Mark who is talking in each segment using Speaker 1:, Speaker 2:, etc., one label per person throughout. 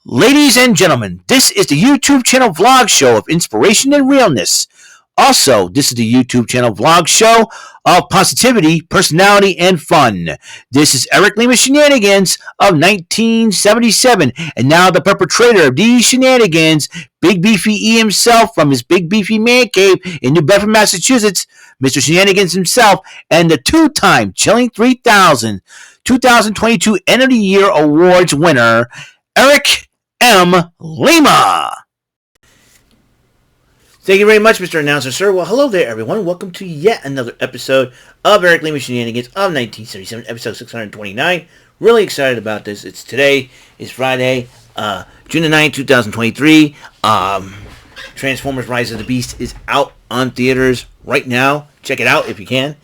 Speaker 1: Ladies and gentlemen, this is the YouTube channel vlog show of inspiration and realness. Also, this is the YouTube channel vlog show of positivity, personality, and fun. This is Eric Lima Shenanigans of 1977, and now the perpetrator of these shenanigans, Big Beefy E himself from his Big Beefy Man Cave in New Bedford, Massachusetts, Mr. Shenanigans himself, and the two-time Chilling 3000 2022 End of the Year Awards winner, Eric M. Lima. Thank you very much, Mr. Announcer, sir. Well, hello there, everyone. Welcome to yet another episode of Eric Lima Shenanigans of 1977, episode 629. Really excited about this. Today is Friday, June the 9th, 2023. Transformers Rise of the Beast is out on theaters right now. Check it out if you can.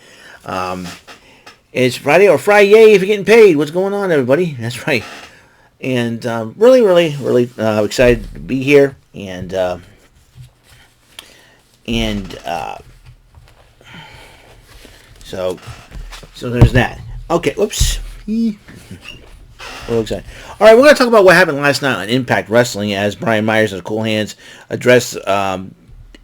Speaker 1: It's Friday or Friday if you're getting paid. What's going on, everybody? That's right. And really excited to be here. And so there's that. Okay, whoops. A little excited. All right, we're going to talk about what happened last night on Impact Wrestling as Brian Myers and Cool Hands addressed the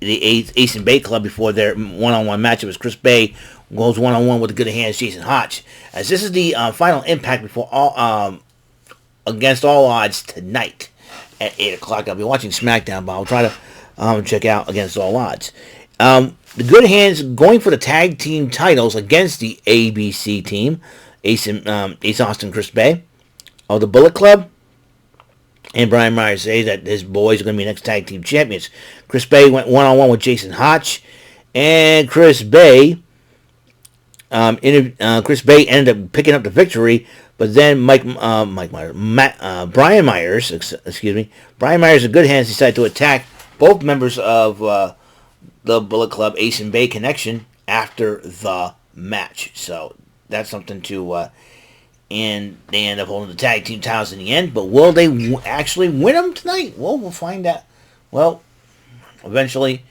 Speaker 1: Ace and Bay Club before their one-on-one match. It was Chris Bay goes one-on-one with the Good Hands, Jason Hotch. As this is the final Impact before all against all odds tonight at 8 o'clock. I'll be watching SmackDown, but I'll try to check out Against All Odds. The Good Hands going for the tag team titles against the ABC team, Ace Austin, Chris Bay of the Bullet Club. And Brian Myers says that his boys are going to be next tag team champions. Chris Bay went one-on-one with Jason Hotch, and Chris Bay ended up picking up the victory. But then Brian Myers, Brian Myers and Good Hands decided to attack both members of the Bullet Club Ace and Bay Connection after the match. So that's something to, and they end up holding the tag team titles in the end. But will they actually win them tonight? Well, we'll find out. Well, eventually,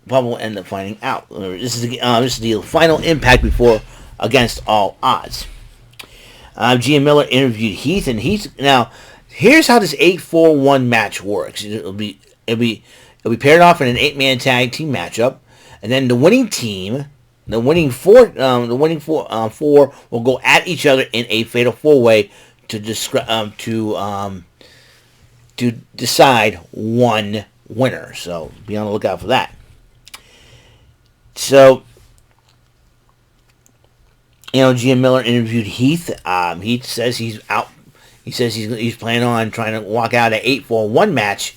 Speaker 1: probably will end up finding out. This is the final Impact before Against All Odds. Gian Miller interviewed Heath, and now here's how this 8-4-1 match works. It'll be paired off in an 8-man tag team matchup, and then the winning four will go at each other in a fatal 4-way to decide one winner. So be on the lookout for that. So, Gian Miller interviewed Heath. Heath says he's out. He says he's planning on trying to walk out an 8-4-1 match,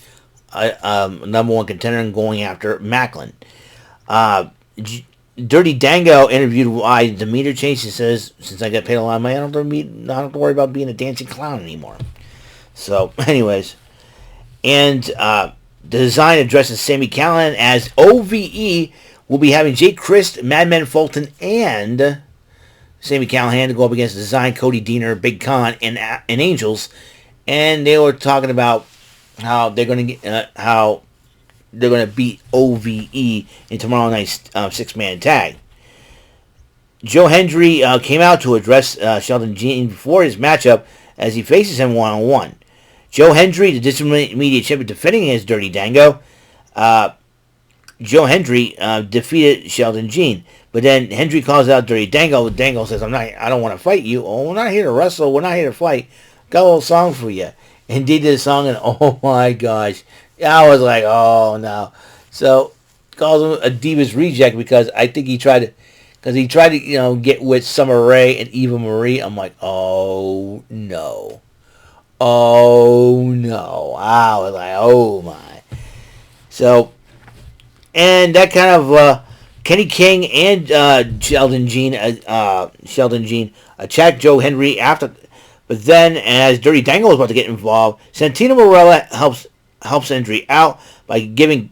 Speaker 1: number one contender, and going after Macklin. Dirty Dango interviewed why the meter changed. He says, since I got paid a lot of money, I don't have to worry about being a dancing clown anymore. So, anyways, and the design addresses Sami Callihan as OVE. Will be having Jake Christ, Madman Fulton, and Sami Callihan to go up against Design, Cody Deaner, Big Con, and Angels, and they were talking about how they're going to beat OVE in tomorrow night's 6-man tag. Joe Hendry came out to address Sheldon Jean before his matchup as he faces him one-on-one. Joe Hendry, the District Media Champion, defending against Dirty Dango. Joe Hendry defeated Sheldon Jean. But then Hendry calls out Dirty Dango. Dango says, I don't want to fight you. Oh, we're not here to wrestle. We're not here to fight. Got a little song for you. And they did a song, and oh my gosh. I was like, oh no. So, calls him a Divas reject because I think he tried to, get with Summer Rae and Eva Marie. I'm like, oh no. Oh no. I was like, oh my. So, and that kind of, Kenny King and Sheldon Jean attacked Joe Hendry after, but then as Dirty Dango was about to get involved, Santino Marella helps Hendry out by giving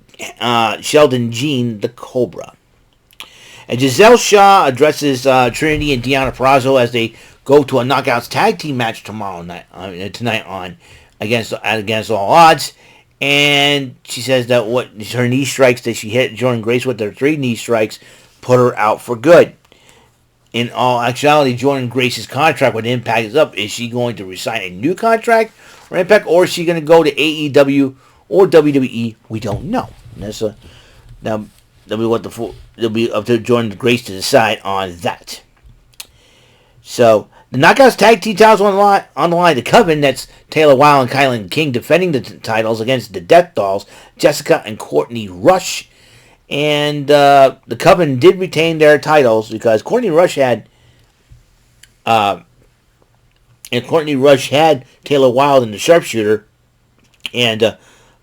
Speaker 1: Sheldon Jean the Cobra. And Giselle Shaw addresses Trinity and Deonna Purrazzo as they go to a Knockouts tag team match tonight on Against All Odds. And she says that her knee strikes that she hit Jordan Grace with, her 3 knee strikes, put her out for good. in all actuality, Jordan Grace's contract with Impact is up. Is she going to resign a new contract for Impact, or is she going to go to AEW or WWE? We don't know. Now it'll be up to Jordan Grace to decide on that. So the Knockouts tag team titles on the line. The Coven, that's Taylor Wilde and Kylan King, defending the titles against the Death Dolls, Jessica and Courtney Rush. And the Coven did retain their titles because Courtney Rush had Taylor Wilde in the Sharpshooter, and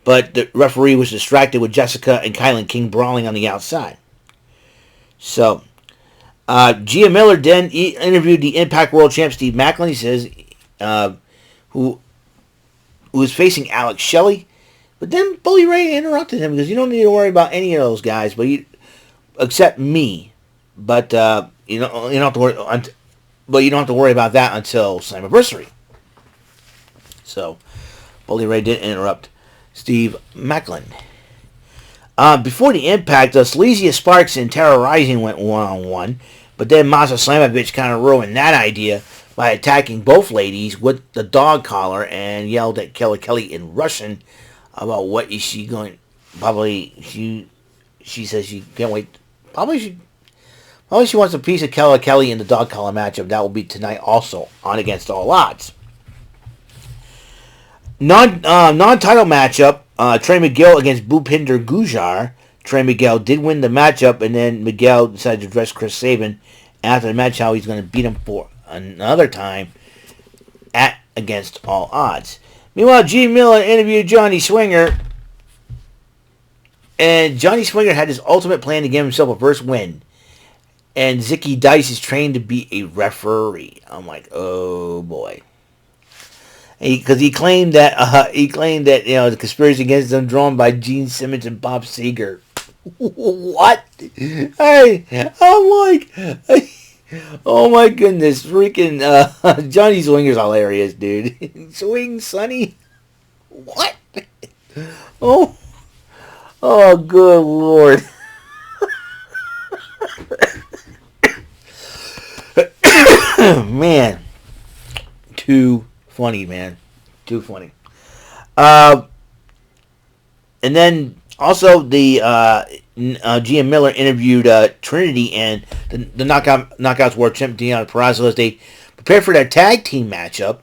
Speaker 1: but the referee was distracted with Jessica and Kylan King brawling on the outside. So Gia Miller then interviewed the Impact World Champ Steve Maclin. He says who was facing Alex Shelley. But then Bully Ray interrupted him because you don't need to worry about any of those guys, except me. But you don't have to worry. But you don't have to worry about that until Slammiversary. So Bully Ray did interrupt Steve Maclin. Before the Impact, Sleazy Sparks and Terra Rising went one-on-one, but then Masa Slamovich kind of ruined that idea by attacking both ladies with the dog collar and yelled at Kelly in Russian about what is she going. She says she can't wait. Probably she wants a piece of Kelly in the dog collar matchup. That will be tonight also on Against All Odds. Non-title matchup. Trey Miguel against Bhupinder Gujar. Trey Miguel did win the matchup, and then Miguel decided to address Chris Sabin after the match how he's going to beat him for another time at Against All Odds. Meanwhile, G. Miller interviewed Johnny Swinger, and Johnny Swinger had his ultimate plan to give himself a first win. And Zicky Dice is trained to be a referee. I'm like, oh boy. Because he claimed that the conspiracy against them drawn by Gene Simmons and Bob Seger. What? Hey, I'm like, oh my goodness, freaking Johnny Swinger's hilarious, dude. Swing, Sonny. What? Oh, good Lord. Man, too funny, man. Too funny. And then also the GM Miller interviewed Trinity and the Knockouts World Champ Deonna Purrazzo as they prepare for their tag team matchup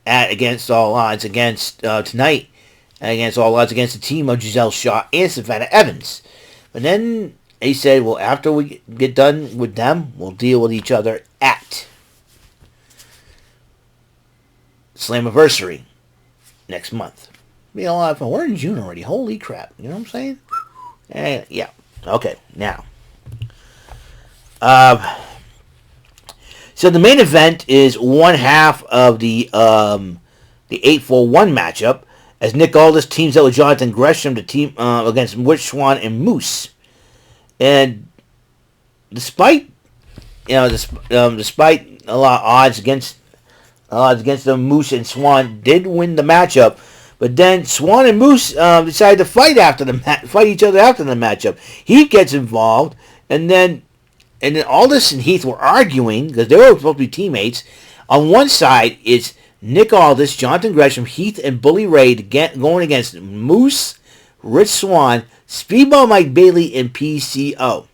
Speaker 1: at Against All Odds tonight. Against All Odds against the team of Giselle Shaw and Savannah Evans. But then he said, well, after we get done with them, we'll deal with each other at Slammiversary next month. Be a lot of fun. We're in June already. Holy crap. You know what I'm saying? Yeah. Okay, now. So the main event is one half of the 8-4-1 matchup as Nick Aldis teams up with Jonathan Gresham to team against Rich Swann and Moose. And despite a lot of odds against them, Moose and Swann did win the matchup. But then Swann and Moose decided to fight each other after the matchup. Heath gets involved, and then Aldis and Heath were arguing because they were supposed to be teammates. On one side, it's Nick Aldis, Jonathan Gresham, Heath, and Bully Ray going against Moose, Rich Swann, Speedball Mike Bailey, and PCO.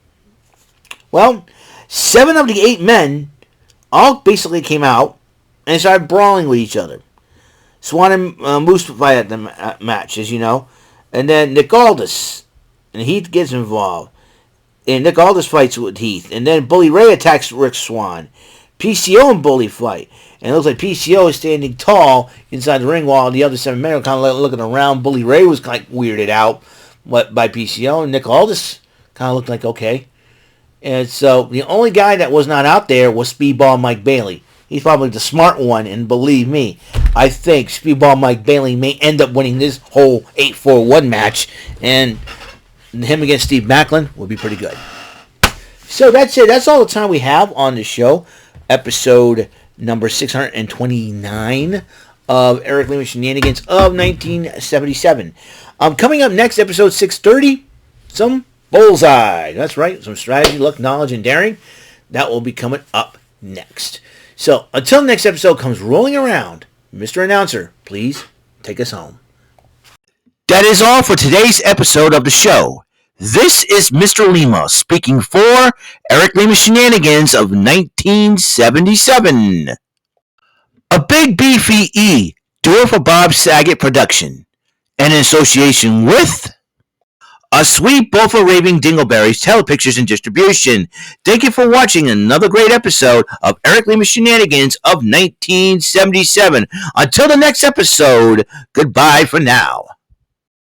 Speaker 1: Well, 7 of the 8 men all basically came out and started brawling with each other. Swann and Moose fight at the match, as you know. And then Nick Aldis and Heath gets involved. And Nick Aldis fights with Heath. And then Bully Ray attacks Rick Swann. PCO and Bully fight. And it looks like PCO is standing tall inside the ring while the other 7 men are kind of looking around. Bully Ray was kind of weirded out by PCO. And Nick Aldis kind of looked like okay. And so the only guy that was not out there was Speedball Mike Bailey. He's probably the smart one, and believe me, I think Speedball Mike Bailey may end up winning this whole 8-4-1 match, and him against Steve Maclin would be pretty good. So that's it. That's all the time we have on the show. Episode number 629 of Eric Lima Shenanigans of 1977. Coming up next, episode 630, some Bullseye. That's right, some strategy, luck, knowledge, and daring. That will be coming up next. So until the next episode comes rolling around, Mr. Announcer, please take us home. That is all for today's episode of the show. This is Mr. Lima speaking for Eric Lima Shenanigans of 1977. A Big Beefy E, do it for Bob Saget production. And in association with A Sweet Bowl for Raving Dingleberries Telepictures and Distribution. Thank you for watching another great episode of Eric Lima Shenanigans of 1977. Until the next episode, goodbye for now.